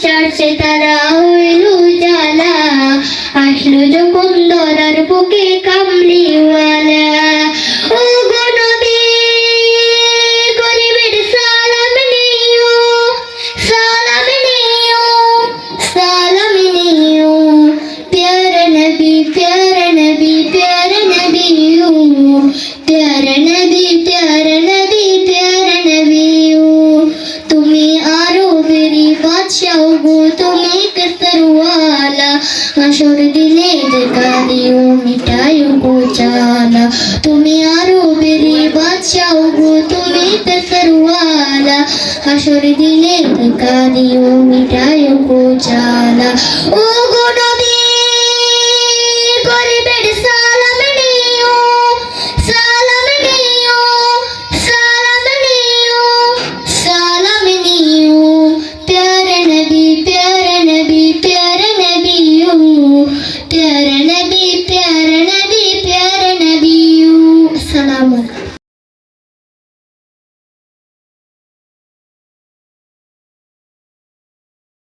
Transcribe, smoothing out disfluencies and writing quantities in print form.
চারছে তারা হইল জালা, আসলো যখন দরার বুকে কামলিওয়ালা। ও গো নবী গরিবের সালাম নিও, সালাম নিও, সালাম নিও, প্যারা নবী প্যারা নবী প্যারা নবী ও, প্যারা নবী প্যারা নবী প্যারা নবী ও। তুমি আরবেরই বাদশাহ গো, তুমি কেসরওয়ালা, হাসর দিনে দেখা দিও মিটায়ো গো জালা। তুমি আরবেরই বাদশাহ গো, তুমি কেসরওয়ালা, হাসর দিনে দেখা দিও মিটায়ো গো জালা। ও গো